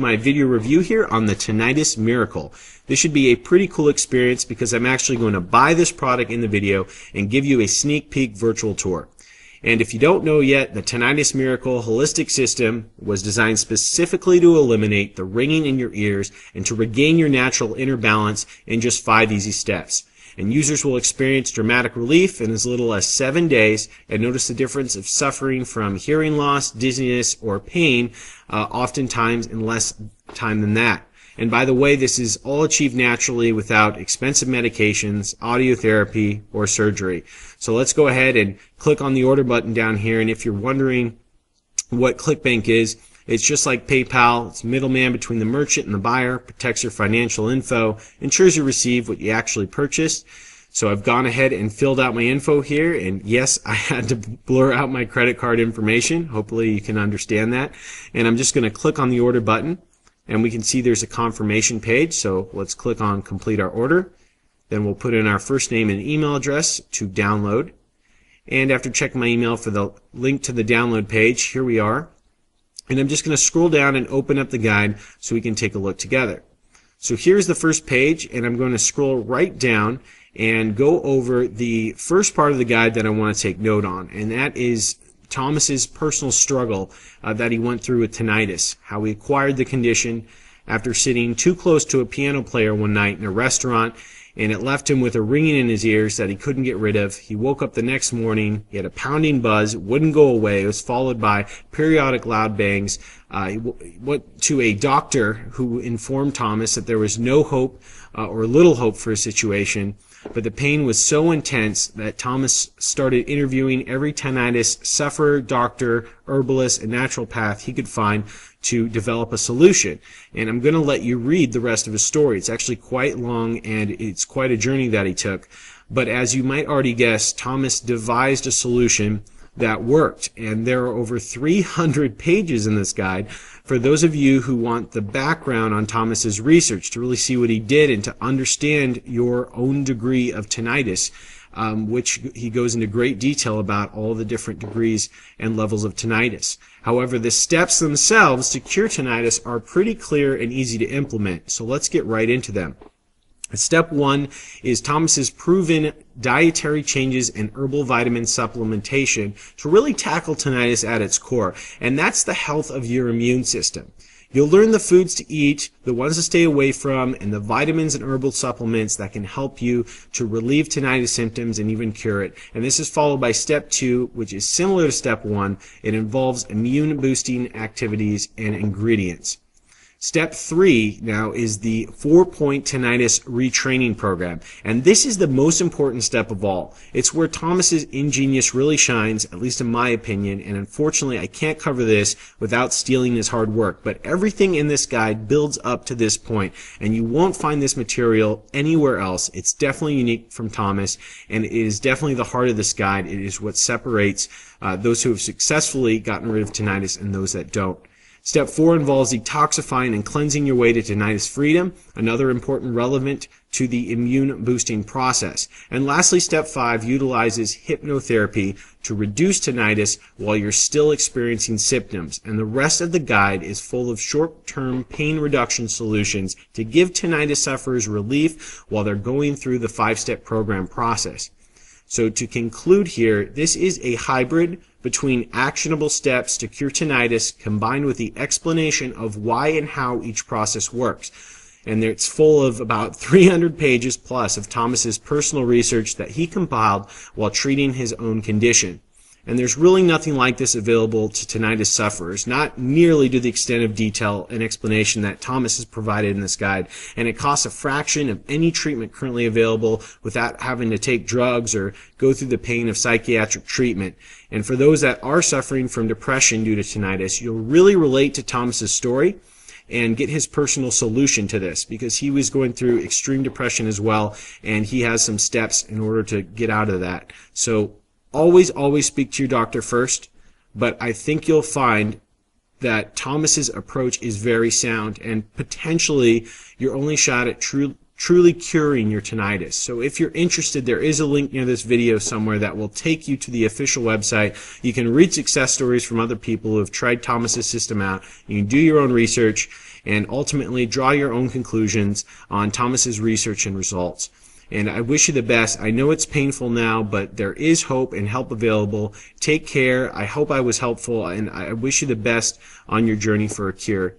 my video review here on the Tinnitus Miracle. This should be a pretty cool experience because I'm actually going to buy this product in the video and give you a sneak peek virtual tour. And if you don't know yet, the Tinnitus Miracle holistic system was designed specifically to eliminate the ringing in your ears and to regain your natural inner balance in just 5 easy steps. And users will experience dramatic relief in as little as 7 days and notice the difference of suffering from hearing loss, dizziness, or pain, oftentimes in less time than that. And by the way, this is all achieved naturally without expensive medications, audio therapy, or surgery. So let's go ahead and click on the order button down here. And if you're wondering what ClickBank is, it's just like PayPal. It's a middleman between the merchant and the buyer, protects your financial info, ensures you receive what you actually purchased. So I've gone ahead and filled out my info here, and yes, I had to blur out my credit card information. Hopefully you can understand that. And I'm just going to click on the order button, and we can see there's a confirmation page. So let's click on complete our order. Then we'll put in our first name and email address to download. And after checking my email for the link to the download page, here we are. And I'm just going to scroll down and open up the guide so we can take a look together. So here's the first page, and I'm going to scroll right down and go over the first part of the guide that I want to take note on, and that is Thomas's personal struggle that he went through with tinnitus, how he acquired the condition after sitting too close to a piano player one night in a restaurant, and it left him with a ringing in his ears that he couldn't get rid of. He woke up the next morning, he had a pounding buzz, it wouldn't go away. It was followed by periodic loud bangs. He went to a doctor who informed Thomas that there was no hope or little hope for his situation, but the pain was so intense that Thomas started interviewing every tinnitus sufferer, doctor, herbalist, and naturopath he could find to develop a solution. And I'm going to let you read the rest of his story. It's actually quite long, and it's quite a journey that he took. But as you might already guess, Thomas devised a solution that worked, and there are over 300 pages in this guide for those of you who want the background on Thomas's research to really see what he did and to understand your own degree of tinnitus, which he goes into great detail about all the different degrees and levels of tinnitus. However, the steps themselves to cure tinnitus are pretty clear and easy to implement, so let's get right into them. Step 1 is Thomas's proven dietary changes and herbal vitamin supplementation to really tackle tinnitus at its core, and that's the health of your immune system. You'll learn the foods to eat, the ones to stay away from, and the vitamins and herbal supplements that can help you to relieve tinnitus symptoms and even cure it. And this is followed by Step 2, which is similar to Step 1. It involves immune-boosting activities and ingredients. Step 3 now is the 4-point tinnitus retraining program, and this is the most important step of all. It's where Thomas's ingenious really shines, at least in my opinion, and unfortunately I can't cover this without stealing his hard work, but everything in this guide builds up to this point, and you won't find this material anywhere else. It's definitely unique from Thomas, and it is definitely the heart of this guide. It is what separates those who have successfully gotten rid of tinnitus and those that don't. Step 4 involves detoxifying and cleansing your way to tinnitus freedom, another important relevant to the immune boosting process. And lastly, Step 5 utilizes hypnotherapy to reduce tinnitus while you're still experiencing symptoms. And the rest of the guide is full of short-term pain reduction solutions to give tinnitus sufferers relief while they're going through the 5-step program process. So to conclude here, this is a hybrid between actionable steps to cure tinnitus combined with the explanation of why and how each process works. And it's full of about 300 pages plus of Thomas's personal research that he compiled while treating his own condition. And there's really nothing like this available to tinnitus sufferers, not nearly to the extent of detail and explanation that Thomas has provided in this guide, and it costs a fraction of any treatment currently available without having to take drugs or go through the pain of psychiatric treatment. And for those that are suffering from depression due to tinnitus, you'll really relate to Thomas's story and get his personal solution to this, because he was going through extreme depression as well, and he has some steps in order to get out of that. So always speak to your doctor first, but I think you'll find that Thomas's approach is very sound and potentially your only shot at truly curing your tinnitus. So if you're interested, there is a link near this video somewhere that will take you to the official website. You can read success stories from other people who have tried Thomas's system out. You can do your own research, and ultimately draw your own conclusions on Thomas's research and results. And I wish you the best. I know it's painful now, but there is hope and help available. Take care. I hope I was helpful, and I wish you the best on your journey for a cure.